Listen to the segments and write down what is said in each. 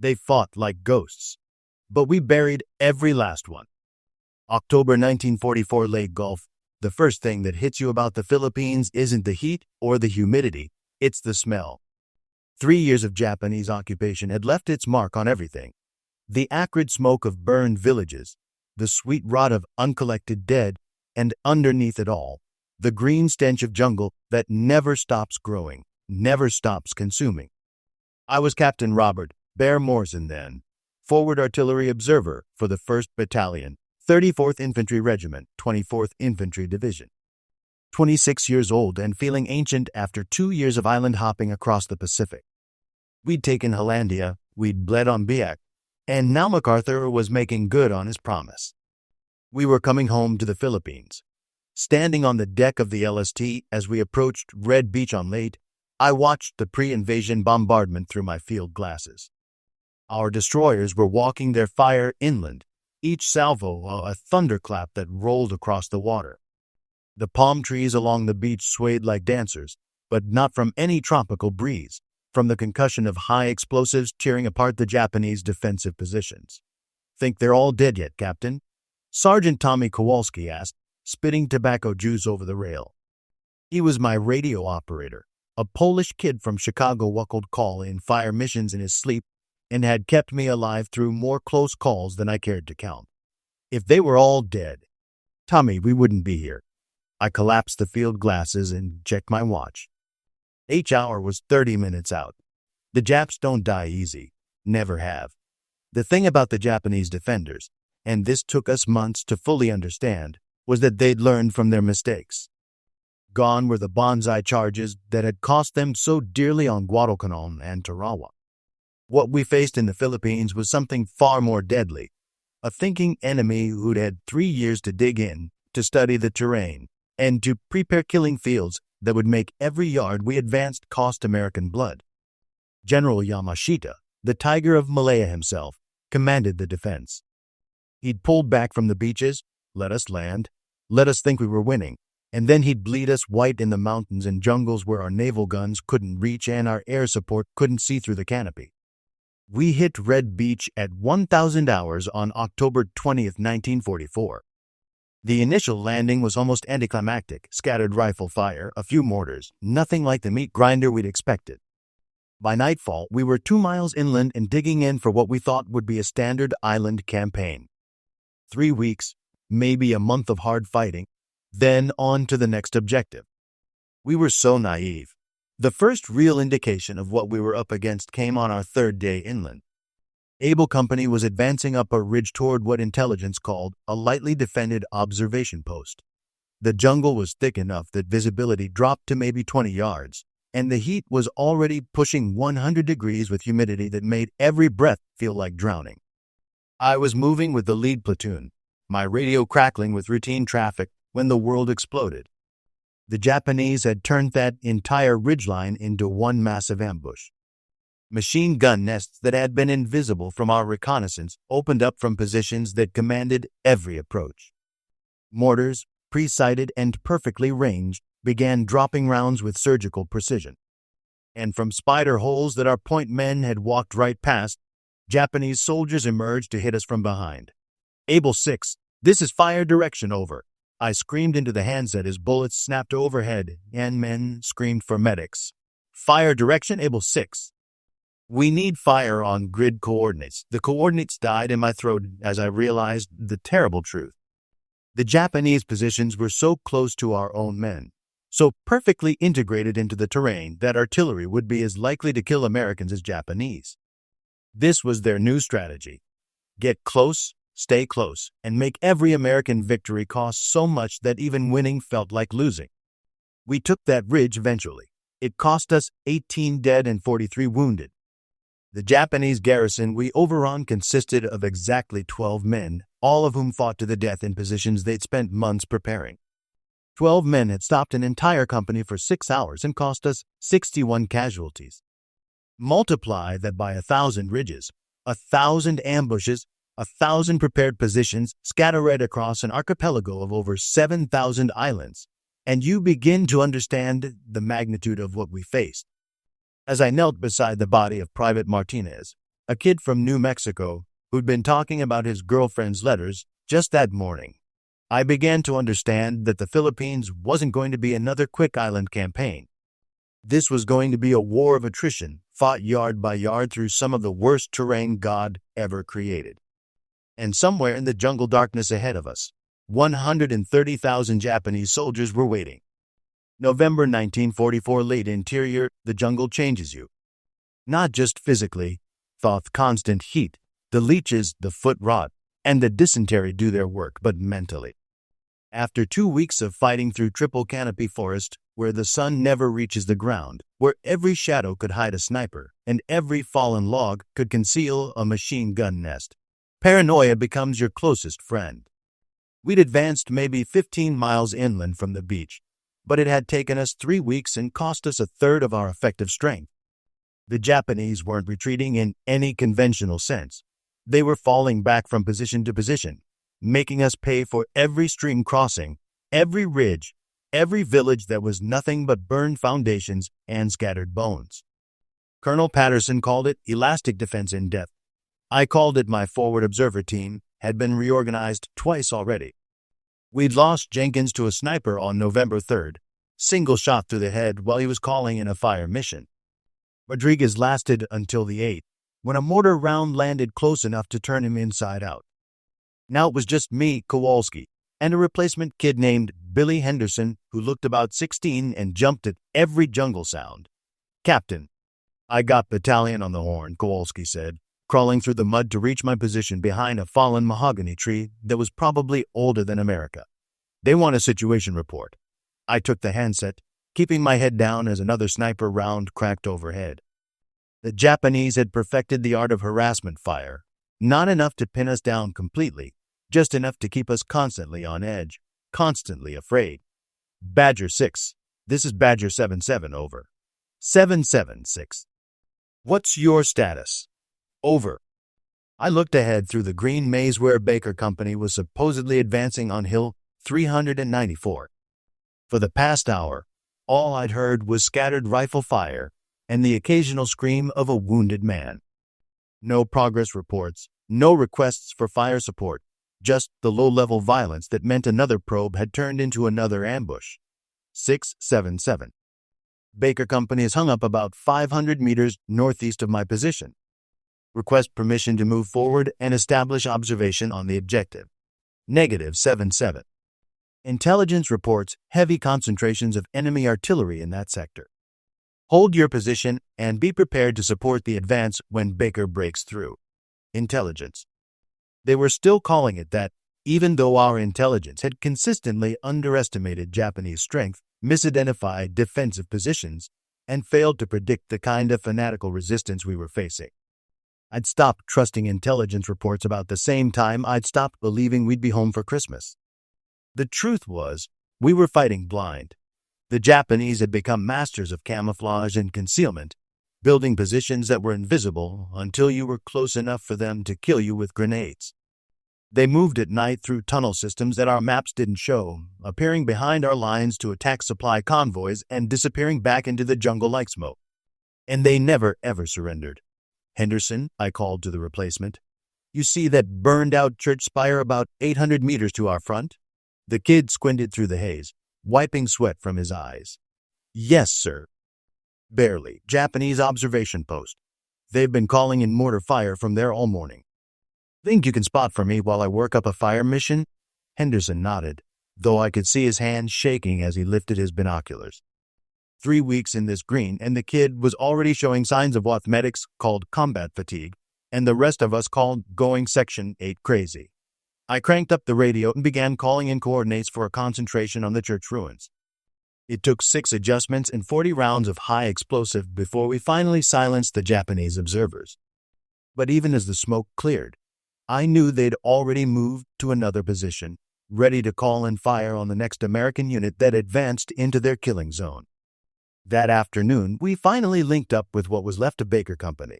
They fought like ghosts, but we buried every last one. October 1944, Leyte Gulf. The first thing that hits you about the Philippines isn't the heat or the humidity, it's the smell. 3 years of Japanese occupation had left its mark on everything. The acrid smoke of burned villages, the sweet rot of uncollected dead, and underneath it all, the green stench of jungle that never stops growing, never stops consuming. I was Captain Robert Bear Morrison then, forward artillery observer for the 1st Battalion, 34th Infantry Regiment, 24th Infantry Division. 26 years old and feeling ancient after 2 years of island hopping across the Pacific. We'd taken Hollandia, we'd bled on Biak, and now MacArthur was making good on his promise. We were coming home to the Philippines. Standing on the deck of the LST as we approached Red Beach on Leyte, I watched the pre-invasion bombardment through my field glasses. Our destroyers were walking their fire inland, each salvo a thunderclap that rolled across the water. The palm trees along the beach swayed like dancers, but not from any tropical breeze, from the concussion of high explosives tearing apart the Japanese defensive positions. "Think they're all dead yet, Captain?" Sergeant Tommy Kowalski asked, spitting tobacco juice over the rail. He was my radio operator, a Polish kid from Chicago who would call in fire missions in his sleep and had kept me alive through more close calls than I cared to count. If they were all dead, Tommy, we wouldn't be here. I collapsed the field glasses and checked my watch. H-hour was 30 minutes out. The Japs don't die easy, never have. The thing about the Japanese defenders, and this took us months to fully understand, was that they'd learned from their mistakes. Gone were the bonsai charges that had cost them so dearly on Guadalcanal and Tarawa. What we faced in the Philippines was something far more deadly, a thinking enemy who'd had 3 years to dig in, to study the terrain, and to prepare killing fields that would make every yard we advanced cost American blood. General Yamashita, the Tiger of Malaya himself, commanded the defense. He'd pulled back from the beaches, let us land, let us think we were winning, and then he'd bleed us white in the mountains and jungles where our naval guns couldn't reach and our air support couldn't see through the canopy. We hit Red Beach at 1,000 hours on October 20th, 1944. The initial landing was almost anticlimactic, scattered rifle fire, a few mortars, nothing like the meat grinder we'd expected. By nightfall, we were 2 miles inland and digging in for what we thought would be a standard island campaign. 3 weeks, maybe a month of hard fighting, then on to the next objective. We were so naive. The first real indication of what we were up against came on our 3rd day inland. Able Company was advancing up a ridge toward what intelligence called a lightly defended observation post. The jungle was thick enough that visibility dropped to maybe 20 yards, and the heat was already pushing 100 degrees with humidity that made every breath feel like drowning. I was moving with the lead platoon, my radio crackling with routine traffic, when the world exploded. The Japanese had turned that entire ridgeline into one massive ambush. Machine gun nests that had been invisible from our reconnaissance opened up from positions that commanded every approach. Mortars, pre-sighted and perfectly ranged, began dropping rounds with surgical precision. And from spider holes that our point men had walked right past, Japanese soldiers emerged to hit us from behind. "Able 6, this is fire direction, over." I screamed into the handset as bullets snapped overhead, and men screamed for medics. "Fire direction, Able 6. We need fire on grid coordinates." The coordinates died in my throat as I realized the terrible truth. The Japanese positions were so close to our own men, so perfectly integrated into the terrain that artillery would be as likely to kill Americans as Japanese. This was their new strategy. Get close, stay close, and make every American victory cost so much that even winning felt like losing. We took that ridge eventually. It cost us 18 dead and 43 wounded. The Japanese garrison we overran consisted of exactly 12 men, all of whom fought to the death in positions they'd spent months preparing. 12 men had stopped an entire company for 6 hours and cost us 61 casualties. Multiply that by 1,000 ridges, 1,000 ambushes, 1,000 prepared positions scattered across an archipelago of over 7,000 islands, and you begin to understand the magnitude of what we faced. As I knelt beside the body of Private Martinez, a kid from New Mexico who'd been talking about his girlfriend's letters just that morning. I began to understand that the Philippines wasn't going to be another quick island campaign. This was going to be a war of attrition, fought yard by yard through some of the worst terrain God ever created. And somewhere in the jungle darkness ahead of us, 130,000 Japanese soldiers were waiting. November 1944, Leyte interior, the jungle changes you. Not just physically, the constant heat, the leeches, the foot rot, and the dysentery do their work, but mentally. After 2 weeks of fighting through triple canopy forest, where the sun never reaches the ground, where every shadow could hide a sniper, and every fallen log could conceal a machine gun nest, paranoia becomes your closest friend. We'd advanced maybe 15 miles inland from the beach, but it had taken us 3 weeks and cost us a third of our effective strength. The Japanese weren't retreating in any conventional sense. They were falling back from position to position, making us pay for every stream crossing, every ridge, every village that was nothing but burned foundations and scattered bones. Colonel Patterson called it elastic defense in depth. I called it my forward observer team, had been reorganized twice already. We'd lost Jenkins to a sniper on November 3rd, single shot through the head while he was calling in a fire mission. Rodriguez lasted until the 8th, when a mortar round landed close enough to turn him inside out. Now it was just me, Kowalski, and a replacement kid named Billy Henderson who looked about 16 and jumped at every jungle sound. "Captain, I got battalion on the horn," Kowalski said, crawling through the mud to reach my position behind a fallen mahogany tree that was probably older than America. "They want a situation report." I took the handset, keeping my head down as another sniper round cracked overhead. The Japanese had perfected the art of harassment fire, not enough to pin us down completely, just enough to keep us constantly on edge, constantly afraid. "Badger 6, this is Badger 77, over." 776. "What's your status?" "Over." I looked ahead through the green maze where Baker Company was supposedly advancing on Hill 394. For the past hour, all I'd heard was scattered rifle fire and the occasional scream of a wounded man. No progress reports, no requests for fire support, just the low-level violence that meant another probe had turned into another ambush. 677. Baker Company is hung up about 500 meters northeast of my position. Request permission to move forward and establish observation on the objective. -77. Intelligence reports heavy concentrations of enemy artillery in that sector. Hold your position and be prepared to support the advance when Baker breaks through. Intelligence. They were still calling it that, even though our intelligence had consistently underestimated Japanese strength, misidentified defensive positions, and failed to predict the kind of fanatical resistance we were facing. I'd stopped trusting intelligence reports about the same time I'd stopped believing we'd be home for Christmas. The truth was, we were fighting blind. The Japanese had become masters of camouflage and concealment, building positions that were invisible until you were close enough for them to kill you with grenades. They moved at night through tunnel systems that our maps didn't show, appearing behind our lines to attack supply convoys and disappearing back into the jungle like smoke. And they never ever surrendered. "Henderson," I called to the replacement, "you see that burned-out church spire about 800 meters to our front?" The kid squinted through the haze, wiping sweat from his eyes. "Yes, sir." "Barely. Japanese observation post. They've been calling in mortar fire from there all morning." "Think you can spot for me while I work up a fire mission?" Henderson nodded, though I could see his hands shaking as he lifted his binoculars. 3 weeks in this green, and the kid was already showing signs of what medics called combat fatigue, and the rest of us called going Section 8 crazy. I cranked up the radio and began calling in coordinates for a concentration on the church ruins. It took 6 adjustments and 40 rounds of high explosive before we finally silenced the Japanese observers. But even as the smoke cleared, I knew they'd already moved to another position, ready to call in fire on the next American unit that advanced into their killing zone. That afternoon, we finally linked up with what was left of Baker Company.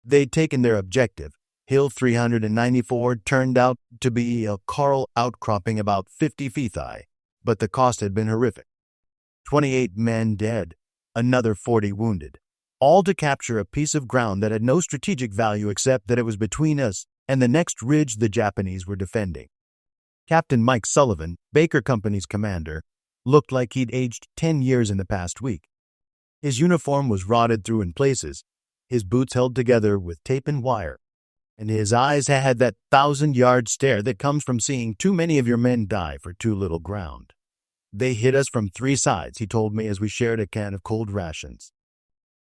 They'd taken their objective. Hill 394 turned out to be a coral outcropping about 50 feet high, but the cost had been horrific. 28 men dead, another 40 wounded, all to capture a piece of ground that had no strategic value except that it was between us and the next ridge the Japanese were defending. Captain Mike Sullivan, Baker Company's commander, looked like he'd aged 10 years in the past week. His uniform was rotted through in places, his boots held together with tape and wire, and his eyes had that 1,000-yard stare that comes from seeing too many of your men die for too little ground. They hit us from 3 sides, he told me as we shared a can of cold rations.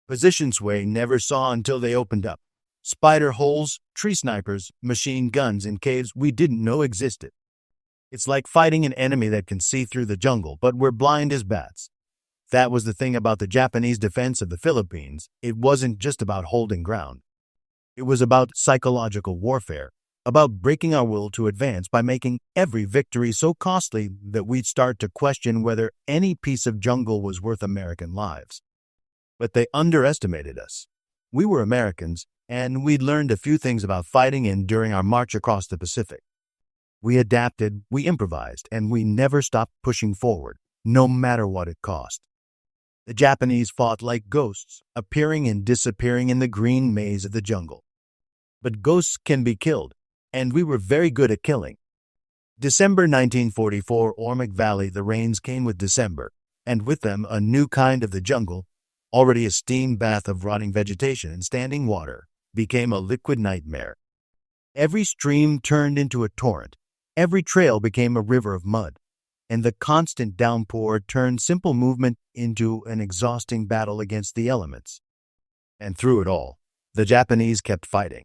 Position sway never saw until they opened up. Spider holes, tree snipers, machine guns in caves we didn't know existed. It's like fighting an enemy that can see through the jungle, but we're blind as bats. That was the thing about the Japanese defense of the Philippines. It wasn't just about holding ground. It was about psychological warfare, about breaking our will to advance by making every victory so costly that we'd start to question whether any piece of jungle was worth American lives. But they underestimated us. We were Americans, and we'd learned a few things about fighting during our march across the Pacific. We adapted, we improvised, and we never stopped pushing forward, no matter what it cost. The Japanese fought like ghosts, appearing and disappearing in the green maze of the jungle. But ghosts can be killed, and we were very good at killing. December 1944, Ormoc Valley, the rains came with December, and with them a new kind of the jungle, already a steam bath of rotting vegetation and standing water, became a liquid nightmare. Every stream turned into a torrent, every trail became a river of mud, and the constant downpour turned simple movement into an exhausting battle against the elements. And through it all, the Japanese kept fighting.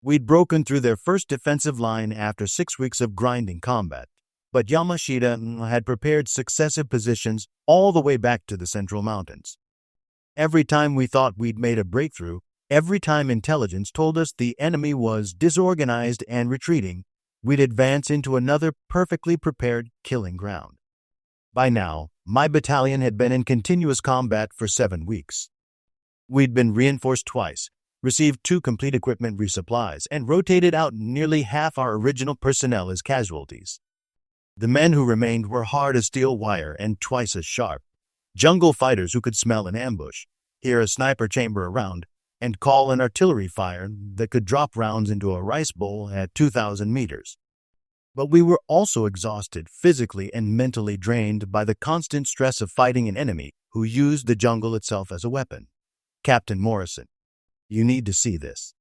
We'd broken through their first defensive line after 6 weeks of grinding combat, but Yamashita had prepared successive positions all the way back to the Central Mountains. Every time we thought we'd made a breakthrough, every time intelligence told us the enemy was disorganized and retreating, we'd advance into another perfectly prepared killing ground. By now, my battalion had been in continuous combat for 7 weeks. We'd been reinforced twice, received 2 complete equipment resupplies, and rotated out nearly half our original personnel as casualties. The men who remained were hard as steel wire and twice as sharp, jungle fighters who could smell an ambush, hear a sniper chamber around, and call an artillery fire that could drop rounds into a rice bowl at 2,000 meters. But we were also exhausted, physically and mentally drained by the constant stress of fighting an enemy who used the jungle itself as a weapon. Captain Morrison. You need to see this.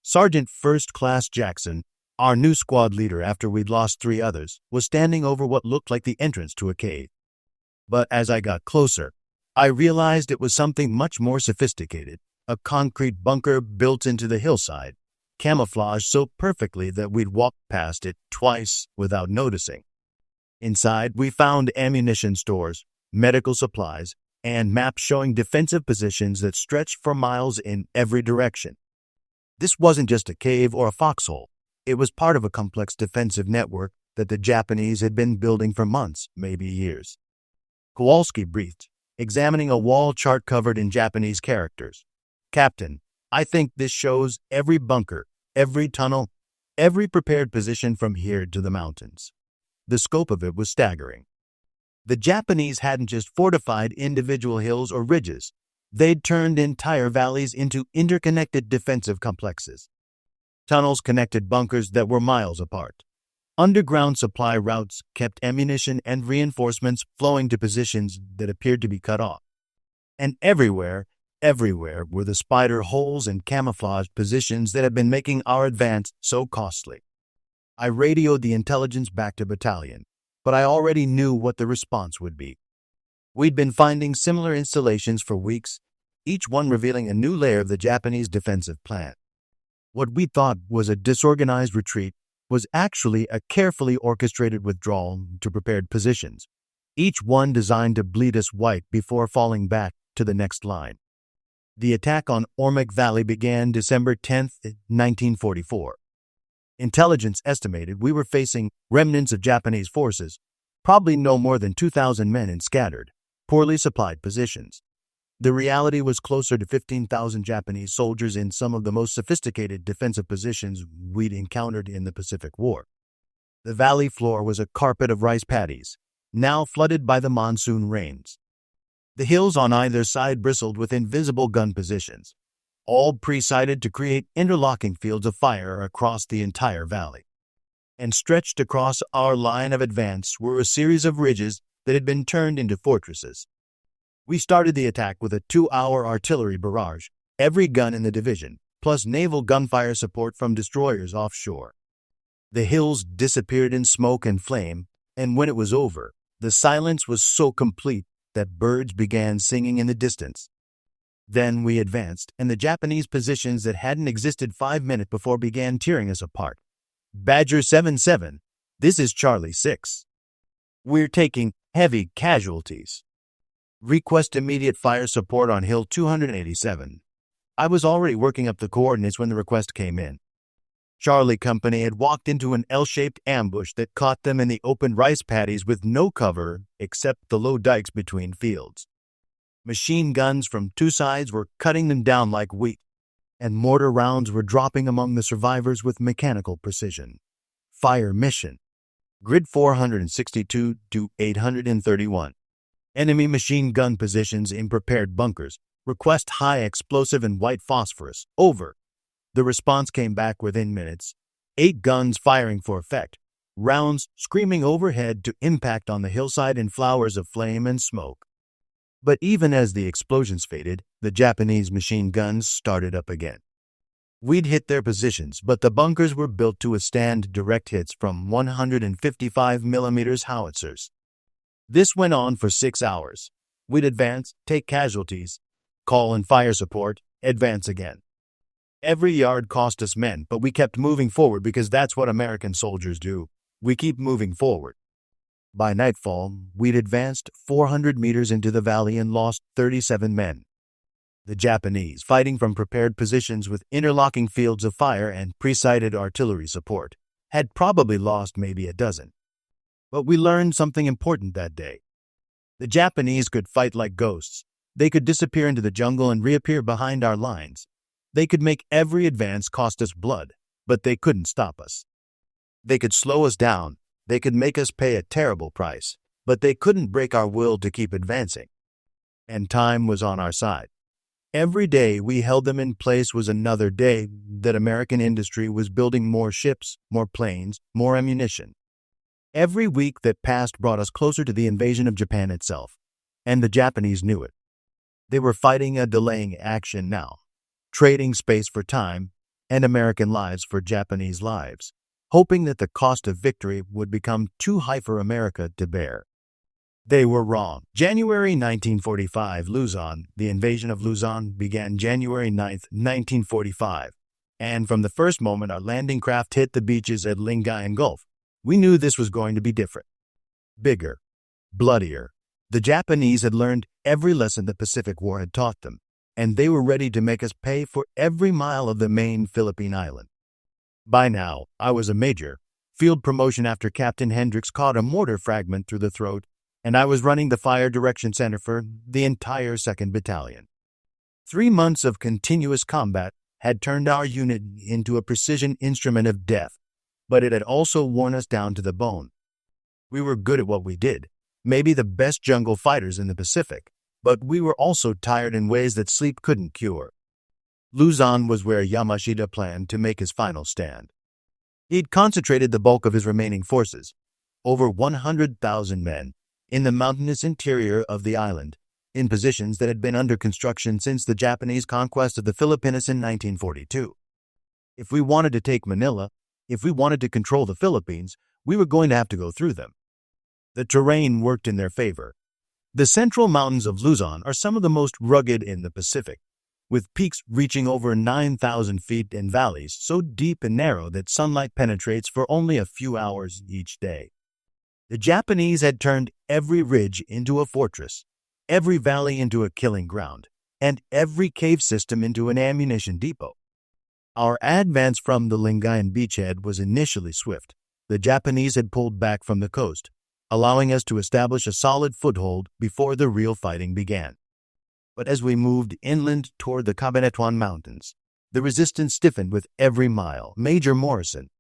Sergeant First Class Jackson, our new squad leader after we'd lost 3 others, was standing over what looked like the entrance to a cave. But as I got closer, I realized it was something much more sophisticated, a concrete bunker built into the hillside, camouflaged so perfectly that we'd walked past it twice without noticing. Inside, we found ammunition stores, medical supplies, and maps showing defensive positions that stretched for miles in every direction. This wasn't just a cave or a foxhole. It was part of a complex defensive network that the Japanese had been building for months, maybe years. Kowalski breathed, examining a wall chart covered in Japanese characters. Captain, I think this shows every bunker, every tunnel, every prepared position from here to the mountains. The scope of it was staggering. The Japanese hadn't just fortified individual hills or ridges. They'd turned entire valleys into interconnected defensive complexes. Tunnels connected bunkers that were miles apart. Underground supply routes kept ammunition and reinforcements flowing to positions that appeared to be cut off. And everywhere were the spider holes and camouflaged positions that had been making our advance so costly. I radioed the intelligence back to battalion, but I already knew what the response would be. We'd been finding similar installations for weeks, each one revealing a new layer of the Japanese defensive plan. What we thought was a disorganized retreat was actually a carefully orchestrated withdrawal to prepared positions, each one designed to bleed us white before falling back to the next line. The attack on Ormoc Valley began December 10, 1944. Intelligence estimated we were facing remnants of Japanese forces, probably no more than 2,000 men in scattered, poorly supplied positions. The reality was closer to 15,000 Japanese soldiers in some of the most sophisticated defensive positions we'd encountered in the Pacific War. The valley floor was a carpet of rice paddies, now flooded by the monsoon rains. The hills on either side bristled with invisible gun positions, all pre-sighted to create interlocking fields of fire across the entire valley. And stretched across our line of advance were a series of ridges that had been turned into fortresses. We started the attack with a 2-hour artillery barrage, every gun in the division, plus naval gunfire support from destroyers offshore. The hills disappeared in smoke and flame, and when it was over, the silence was so complete that birds began singing in the distance. Then we advanced, and the Japanese positions that hadn't existed 5 minutes before began tearing us apart. Badger 7-7, this is Charlie 6. We're taking heavy casualties. Request immediate fire support on Hill 287. I was already working up the coordinates when the request came in. Charlie Company had walked into an L-shaped ambush that caught them in the open rice paddies with no cover except the low dikes between fields. Machine guns from two sides were cutting them down like wheat, and mortar rounds were dropping among the survivors with mechanical precision. Fire mission. Grid 462 to 831. Enemy machine gun positions in prepared bunkers. Request high explosive and white phosphorus. Over. The response came back within minutes. 8 guns firing for effect. Rounds screaming overhead to impact on the hillside in flowers of flame and smoke. But even as the explosions faded, the Japanese machine guns started up again. We'd hit their positions, but the bunkers were built to withstand direct hits from 155mm howitzers. This went on for 6 hours. We'd advance, take casualties, call in fire support, advance again. Every yard cost us men, but we kept moving forward because that's what American soldiers do. We keep moving forward. By nightfall, we'd advanced 400 meters into the valley and lost 37 men. The Japanese, fighting from prepared positions with interlocking fields of fire and pre-sighted artillery support, had probably lost maybe a dozen. But we learned something important that day. The Japanese could fight like ghosts. They could disappear into the jungle and reappear behind our lines. They could make every advance cost us blood, but they couldn't stop us. They could slow us down. They could make us pay a terrible price, but they couldn't break our will to keep advancing. And time was on our side. Every day we held them in place was another day that American industry was building more ships, more planes, more ammunition. Every week that passed brought us closer to the invasion of Japan itself, and the Japanese knew it. They were fighting a delaying action now, trading space for time and American lives for Japanese lives, hoping that the cost of victory would become too high for America to bear. They were wrong. January 1945, Luzon. The invasion of Luzon began January 9, 1945, and from the first moment our landing craft hit the beaches at Lingayen Gulf, we knew this was going to be different. Bigger, bloodier. The Japanese had learned every lesson the Pacific War had taught them, and they were ready to make us pay for every mile of the main Philippine island. By now, I was a major. Field promotion after Captain Hendricks caught a mortar fragment through the throat, and I was running the Fire Direction Center for the entire 2nd Battalion. 3 months of continuous combat had turned our unit into a precision instrument of death, but it had also worn us down to the bone. We were good at what we did, maybe the best jungle fighters in the Pacific, but we were also tired in ways that sleep couldn't cure. Luzon was where Yamashita planned to make his final stand. He'd concentrated the bulk of his remaining forces, over 100,000 men, in the mountainous interior of the island, in positions that had been under construction since the Japanese conquest of the Philippines in 1942. If we wanted to take Manila, if we wanted to control the Philippines, we were going to have to go through them. The terrain worked in their favor. The central mountains of Luzon are some of the most rugged in the Pacific, with peaks reaching over 9,000 feet and valleys so deep and narrow that sunlight penetrates for only a few hours each day. The Japanese had turned every ridge into a fortress, every valley into a killing ground, and every cave system into an ammunition depot. Our advance from the Lingayen beachhead was initially swift. The Japanese had pulled back from the coast, allowing us to establish a solid foothold before the real fighting began. But as we moved inland toward the Cabanatuan Mountains, the resistance stiffened with every mile. Major Morrison.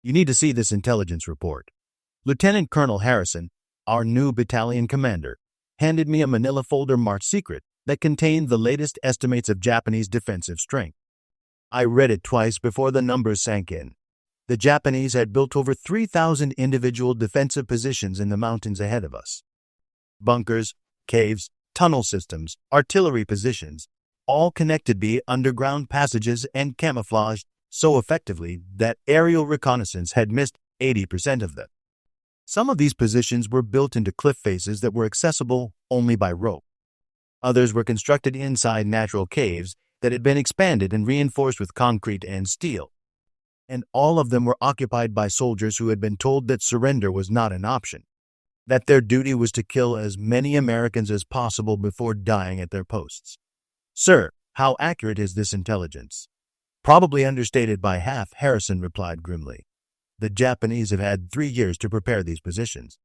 You need to see this intelligence report. Lieutenant Colonel Harrison, our new battalion commander, handed me a manila folder marked secret that contained the latest estimates of Japanese defensive strength. I read it twice before the numbers sank in. The Japanese had built over 3,000 individual defensive positions in the mountains ahead of us. Bunkers, caves, tunnel systems, artillery positions, all connected via underground passages and camouflaged so effectively that aerial reconnaissance had missed 80% of them. Some of these positions were built into cliff faces that were accessible only by rope. Others were constructed inside natural caves that had been expanded and reinforced with concrete and steel. And all of them were occupied by soldiers who had been told that surrender was not an option, that their duty was to kill as many Americans as possible before dying at their posts. Sir, how accurate is this intelligence? Probably understated by half, Harrison replied grimly. The Japanese have had 3 years to prepare these positions.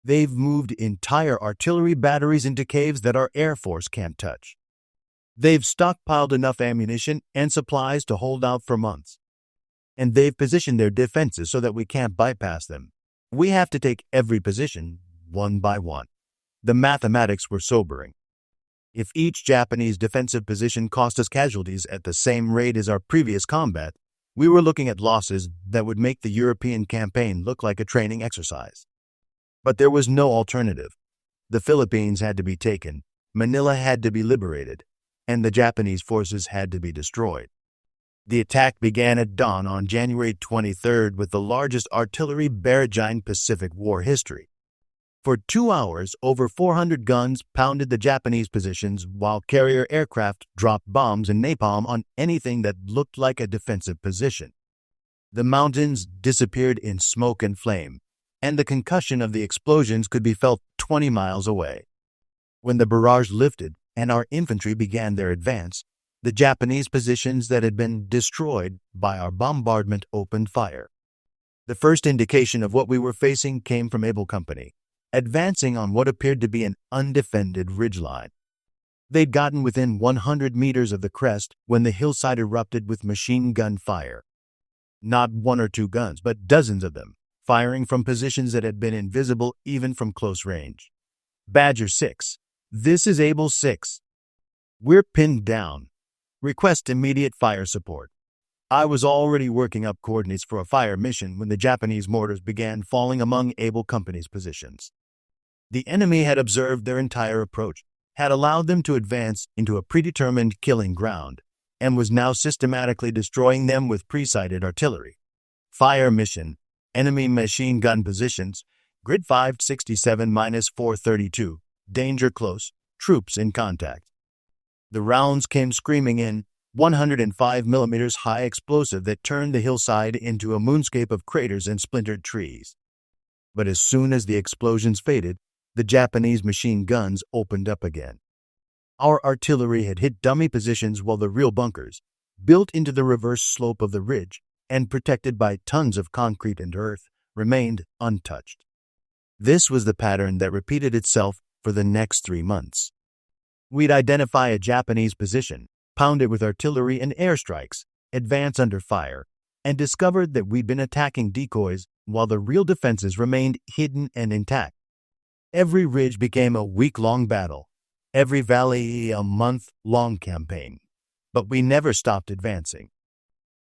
They've moved entire artillery batteries into caves that our Air Force can't touch. They've stockpiled enough ammunition and supplies to hold out for months. And they've positioned their defenses so that we can't bypass them. We have to take every position, one by one. The mathematics were sobering. If each Japanese defensive position cost us casualties at the same rate as our previous combat, we were looking at losses that would make the European campaign look like a training exercise. But there was no alternative. The Philippines had to be taken, Manila had to be liberated, and the Japanese forces had to be destroyed. The attack began at dawn on January 23rd with the largest artillery barrage in Pacific War history. For 2 hours, over 400 guns pounded the Japanese positions while carrier aircraft dropped bombs and napalm on anything that looked like a defensive position. The mountains disappeared in smoke and flame, and the concussion of the explosions could be felt 20 miles away. When the barrage lifted and our infantry began their advance, the Japanese positions that had been destroyed by our bombardment opened fire. The first indication of what we were facing came from Able Company, advancing on what appeared to be an undefended ridgeline. They'd gotten within 100 meters of the crest when the hillside erupted with machine gun fire. Not 1 or 2 guns, but dozens of them, firing from positions that had been invisible even from close range. Badger 6. This is Able 6. We're pinned down. Request immediate fire support. I was already working up coordinates for a fire mission when the Japanese mortars began falling among Able Company's positions. The enemy had observed their entire approach, had allowed them to advance into a predetermined killing ground, and was now systematically destroying them with pre-sighted artillery. Fire mission, enemy machine gun positions, grid 567-432, danger close, troops in contact. The rounds came screaming in, 105 millimeters high explosive that turned the hillside into a moonscape of craters and splintered trees. But as soon as the explosions faded, the Japanese machine guns opened up again. Our artillery had hit dummy positions while the real bunkers, built into the reverse slope of the ridge and protected by tons of concrete and earth, remained untouched. This was the pattern that repeated itself for the next 3 months. We'd identify a Japanese position, pound it with artillery and airstrikes, advance under fire, and discovered that we'd been attacking decoys while the real defenses remained hidden and intact. Every ridge became a week-long battle, every valley a month-long campaign, but we never stopped advancing.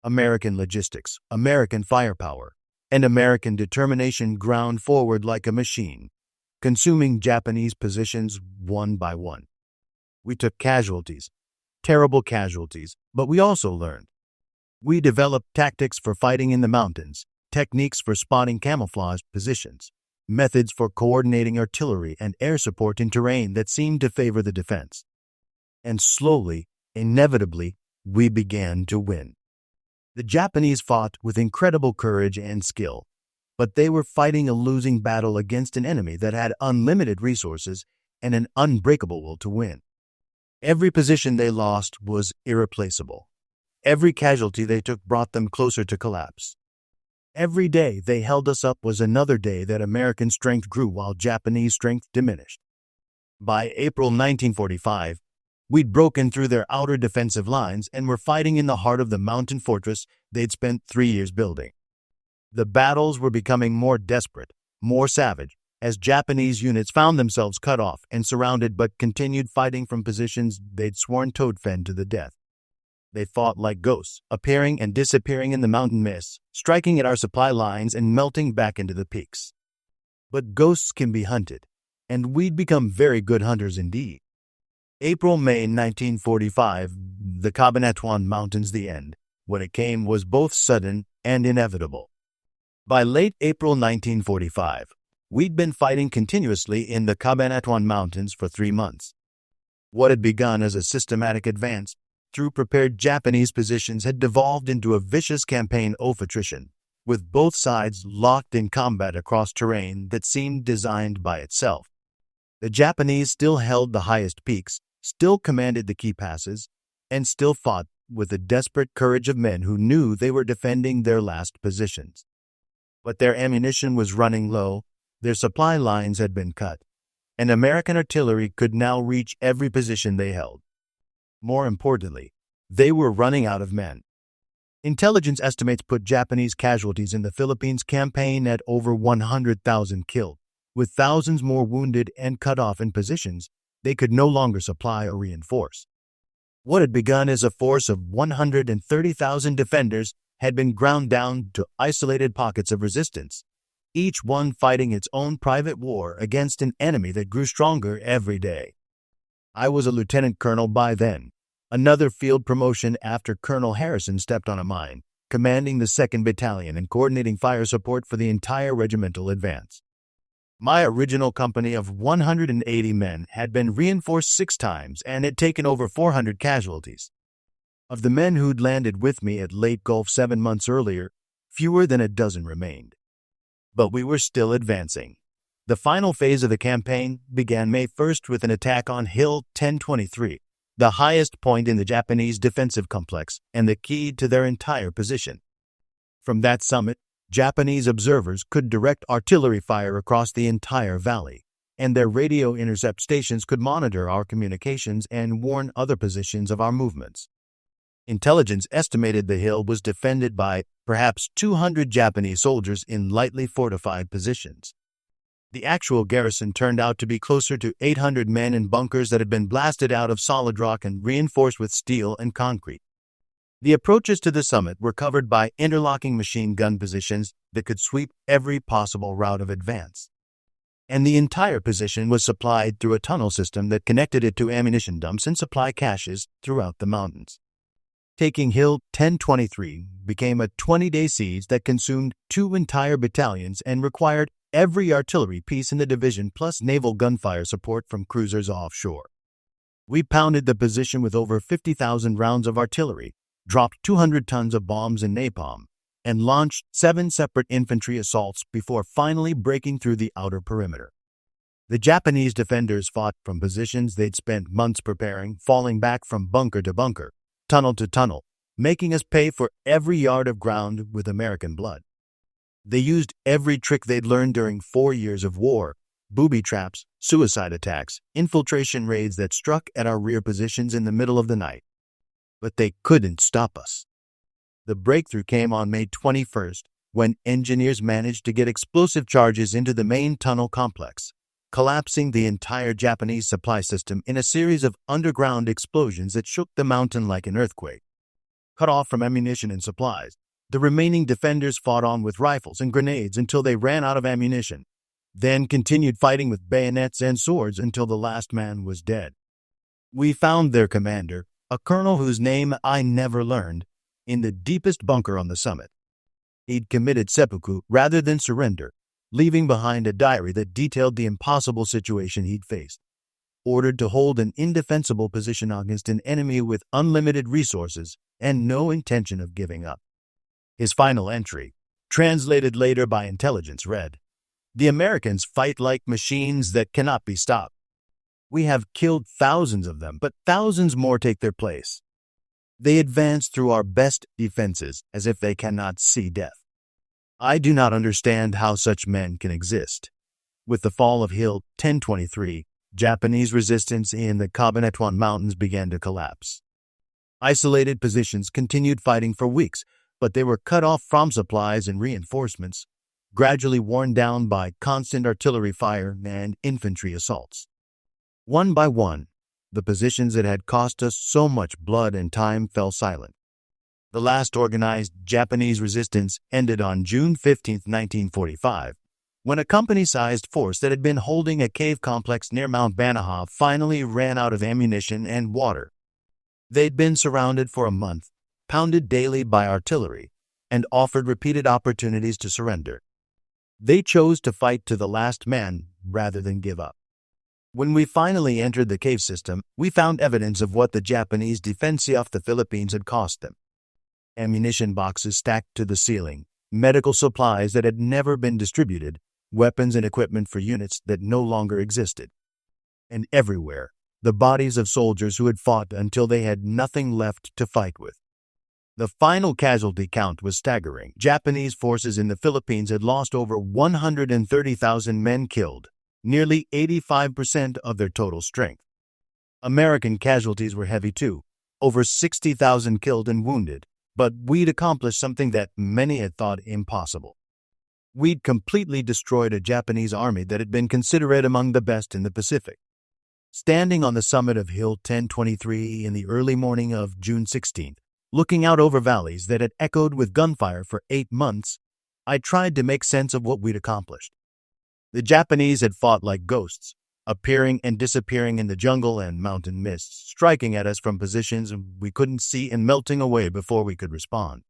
American logistics, American firepower, and American determination ground forward like a machine, consuming Japanese positions one by one. We took casualties, terrible casualties, but we also learned. We developed tactics for fighting in the mountains, techniques for spotting camouflaged positions, methods for coordinating artillery and air support in terrain that seemed to favor the defense. And slowly, inevitably, we began to win. The Japanese fought with incredible courage and skill, but they were fighting a losing battle against an enemy that had unlimited resources and an unbreakable will to win. Every position they lost was irreplaceable. Every casualty they took brought them closer to collapse. Every day they held us up was another day that American strength grew while Japanese strength diminished. By April 1945, we'd broken through their outer defensive lines and were fighting in the heart of the mountain fortress they'd spent 3 years building. The battles were becoming more desperate, more savage, as Japanese units found themselves cut off and surrounded but continued fighting from positions they'd sworn to defend to the death. They fought like ghosts, appearing and disappearing in the mountain mists, striking at our supply lines and melting back into the peaks. But ghosts can be hunted, and we'd become very good hunters indeed. April-May 1945, the Cabanatuan Mountains, the end, when it came, was both sudden and inevitable. By late April 1945, we'd been fighting continuously in the Cabanatuan Mountains for 3 months. What had begun as a systematic advance through prepared Japanese positions had devolved into a vicious campaign of attrition, with both sides locked in combat across terrain that seemed designed by itself. The Japanese still held the highest peaks, still commanded the key passes, and still fought with the desperate courage of men who knew they were defending their last positions. But their ammunition was running low, their supply lines had been cut, and American artillery could now reach every position they held. More importantly, they were running out of men. Intelligence estimates put Japanese casualties in the Philippines campaign at over 100,000 killed, with thousands more wounded and cut off in positions they could no longer supply or reinforce. What had begun as a force of 130,000 defenders had been ground down to isolated pockets of resistance, each one fighting its own private war against an enemy that grew stronger every day. I was a lieutenant colonel by then, another field promotion after Colonel Morrison stepped on a mine, commanding the 2nd Battalion and coordinating fire support for the entire regimental advance. My original company of 180 men had been reinforced 6 times and had taken over 400 casualties. Of the men who'd landed with me at Leyte Gulf 7 months earlier, fewer than a dozen remained. But we were still advancing. The final phase of the campaign began May 1st with an attack on Hill 1023, the highest point in the Japanese defensive complex and the key to their entire position. From that summit, Japanese observers could direct artillery fire across the entire valley, and their radio intercept stations could monitor our communications and warn other positions of our movements. Intelligence estimated the hill was defended by perhaps 200 Japanese soldiers in lightly fortified positions. The actual garrison turned out to be closer to 800 men in bunkers that had been blasted out of solid rock and reinforced with steel and concrete. The approaches to the summit were covered by interlocking machine gun positions that could sweep every possible route of advance. And the entire position was supplied through a tunnel system that connected it to ammunition dumps and supply caches throughout the mountains. Taking Hill 1023 became a 20-day siege that consumed 2 entire battalions and required every artillery piece in the division plus naval gunfire support from cruisers offshore. We pounded the position with over 50,000 rounds of artillery, dropped 200 tons of bombs and napalm, and launched 7 separate infantry assaults before finally breaking through the outer perimeter. The Japanese defenders fought from positions they'd spent months preparing, falling back from bunker to bunker, tunnel to tunnel, making us pay for every yard of ground with American blood. They used every trick they'd learned during 4 years of war: booby traps, suicide attacks, infiltration raids that struck at our rear positions in the middle of the night. But they couldn't stop us. The breakthrough came on May 21st, when engineers managed to get explosive charges into the main tunnel complex, collapsing the entire Japanese supply system in a series of underground explosions that shook the mountain like an earthquake. Cut off from ammunition and supplies, the remaining defenders fought on with rifles and grenades until they ran out of ammunition, then continued fighting with bayonets and swords until the last man was dead. We found their commander, a colonel whose name I never learned, in the deepest bunker on the summit. He'd committed seppuku rather than surrender, leaving behind a diary that detailed the impossible situation he'd faced. Ordered to hold an indefensible position against an enemy with unlimited resources and no intention of giving up. His final entry, translated later by intelligence, read, "The Americans fight like machines that cannot be stopped. We have killed thousands of them, but thousands more take their place. They advance through our best defenses as if they cannot see death. I do not understand how such men can exist." With the fall of Hill 1023, Japanese resistance in the Cabanatuan Mountains began to collapse. Isolated positions continued fighting for weeks, but they were cut off from supplies and reinforcements, gradually worn down by constant artillery fire and infantry assaults. One by one, the positions that had cost us so much blood and time fell silent. The last organized Japanese resistance ended on June 15, 1945, when a company-sized force that had been holding a cave complex near Mount Banahaw finally ran out of ammunition and water. They'd been surrounded for a month, pounded daily by artillery, and offered repeated opportunities to surrender. They chose to fight to the last man rather than give up. When we finally entered the cave system, we found evidence of what the Japanese defense of the Philippines had cost them. Ammunition boxes stacked to the ceiling, medical supplies that had never been distributed, weapons and equipment for units that no longer existed. And everywhere, the bodies of soldiers who had fought until they had nothing left to fight with. The final casualty count was staggering. Japanese forces in the Philippines had lost over 130,000 men killed, nearly 85% of their total strength. American casualties were heavy too, over 60,000 killed and wounded, but we'd accomplished something that many had thought impossible. We'd completely destroyed a Japanese army that had been considered among the best in the Pacific. Standing on the summit of Hill 1023 in the early morning of June 16th, looking out over valleys that had echoed with gunfire for 8 months, I tried to make sense of what we'd accomplished. The Japanese had fought like ghosts, appearing and disappearing in the jungle and mountain mists, striking at us from positions we couldn't see and melting away before we could respond.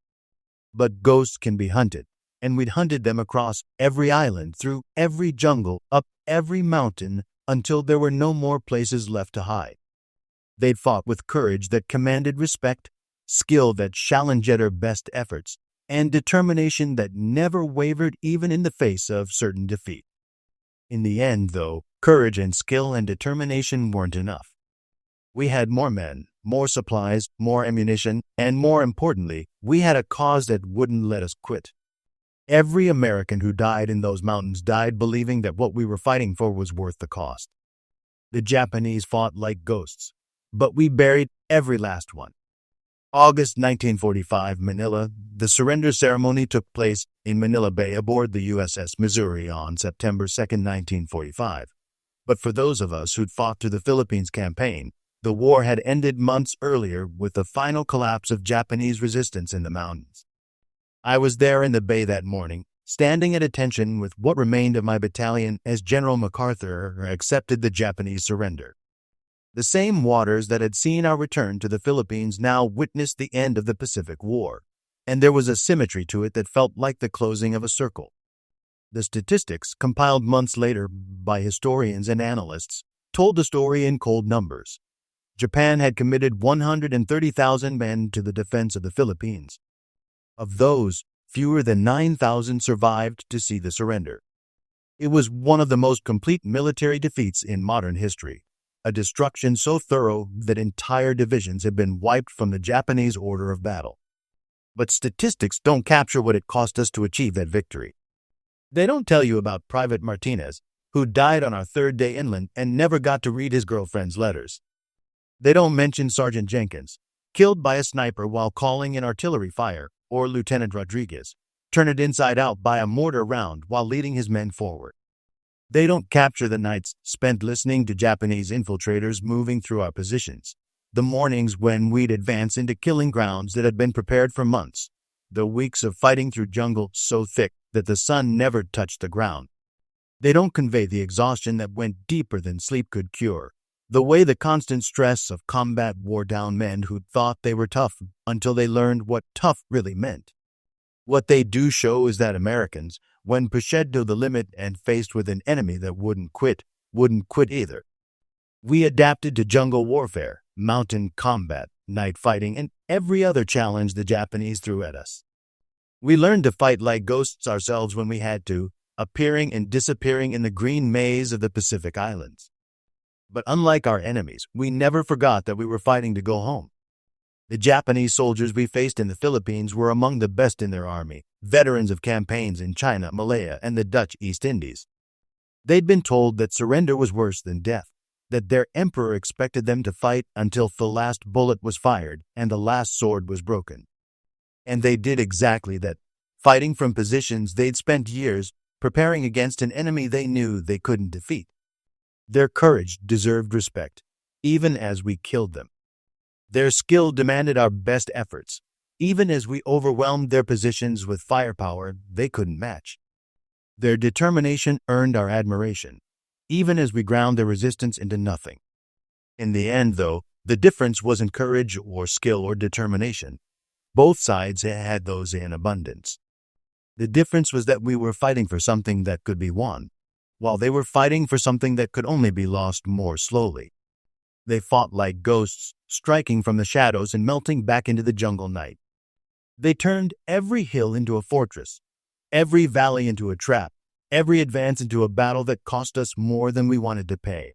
But ghosts can be hunted, and we'd hunted them across every island, through every jungle, up every mountain, until there were no more places left to hide. They'd fought with courage that commanded respect, skill that challenged our best efforts, and determination that never wavered even in the face of certain defeat. In the end, though, courage and skill and determination weren't enough. We had more men, more supplies, more ammunition, and more importantly, we had a cause that wouldn't let us quit. Every American who died in those mountains died believing that what we were fighting for was worth the cost. The Japanese fought like ghosts, but we buried every last one. August 1945, Manila. The surrender ceremony took place in Manila Bay aboard the USS Missouri on September 2, 1945. But for those of us who'd fought through the Philippines campaign, the war had ended months earlier with the final collapse of Japanese resistance in the mountains. I was there in the bay that morning, standing at attention with what remained of my battalion as General MacArthur accepted the Japanese surrender. The same waters that had seen our return to the Philippines now witnessed the end of the Pacific War, and there was a symmetry to it that felt like the closing of a circle. The statistics, compiled months later by historians and analysts, told the story in cold numbers. Japan had committed 130,000 men to the defense of the Philippines. Of those, fewer than 9,000 survived to see the surrender. It was one of the most complete military defeats in modern history, a destruction so thorough that entire divisions had been wiped from the Japanese order of battle. But statistics don't capture what it cost us to achieve that victory. They don't tell you about Private Martinez, who died on our third day inland and never got to read his girlfriend's letters. They don't mention Sergeant Jenkins, killed by a sniper while calling in artillery fire, or Lieutenant Rodriguez, turned inside out by a mortar round while leading his men forward. They don't capture the nights spent listening to Japanese infiltrators moving through our positions, the mornings when we'd advance into killing grounds that had been prepared for months, the weeks of fighting through jungle so thick that the sun never touched the ground. They don't convey the exhaustion that went deeper than sleep could cure, the way the constant stress of combat wore down men who thought they were tough until they learned what tough really meant. What they do show is that Americans, when pushed to the limit and faced with an enemy that wouldn't quit either. We adapted to jungle warfare, mountain combat, night fighting, and every other challenge the Japanese threw at us. We learned to fight like ghosts ourselves when we had to, appearing and disappearing in the green maze of the Pacific Islands. But unlike our enemies, we never forgot that we were fighting to go home. The Japanese soldiers we faced in the Philippines were among the best in their army, veterans of campaigns in China, Malaya, and the Dutch East Indies. They'd been told that surrender was worse than death, that their emperor expected them to fight until the last bullet was fired and the last sword was broken. And they did exactly that, fighting from positions they'd spent years preparing against an enemy they knew they couldn't defeat. Their courage deserved respect, even as we killed them. Their skill demanded our best efforts, even as we overwhelmed their positions with firepower they couldn't match. Their determination earned our admiration, even as we ground their resistance into nothing. In the end, though, the difference wasn't courage or skill or determination. Both sides had those in abundance. The difference was that we were fighting for something that could be won, while they were fighting for something that could only be lost more slowly. They fought like ghosts, striking from the shadows and melting back into the jungle night. They turned every hill into a fortress, every valley into a trap, every advance into a battle that cost us more than we wanted to pay.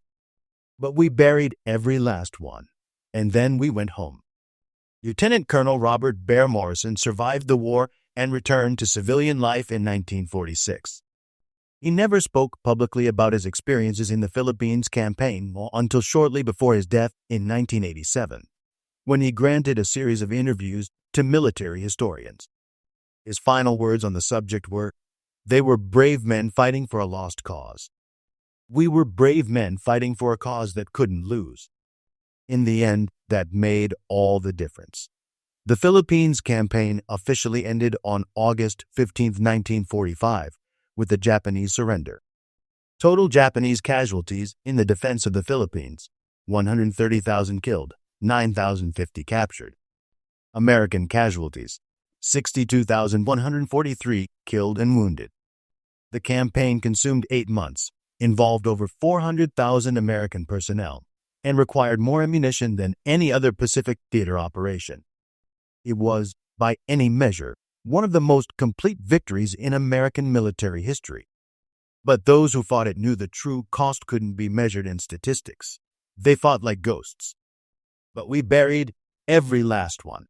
But we buried every last one, and then we went home. Lieutenant Colonel Robert Bear Morrison survived the war and returned to civilian life in 1946. He never spoke publicly about his experiences in the Philippines campaign until shortly before his death in 1987, when he granted a series of interviews to military historians. His final words on the subject were, "They were brave men fighting for a lost cause. We were brave men fighting for a cause that couldn't lose." In the end, that made all the difference. The Philippines campaign officially ended on August 15, 1945, with the Japanese surrender. Total Japanese casualties in the defense of the Philippines: 130,000 killed, 9,050 captured. American casualties: 62,143 killed and wounded. The campaign consumed 8 months, involved over 400,000 American personnel, and required more ammunition than any other Pacific theater operation. It was, by any measure, one of the most complete victories in American military history. But those who fought it knew the true cost couldn't be measured in statistics. They fought like ghosts. But we buried every last one.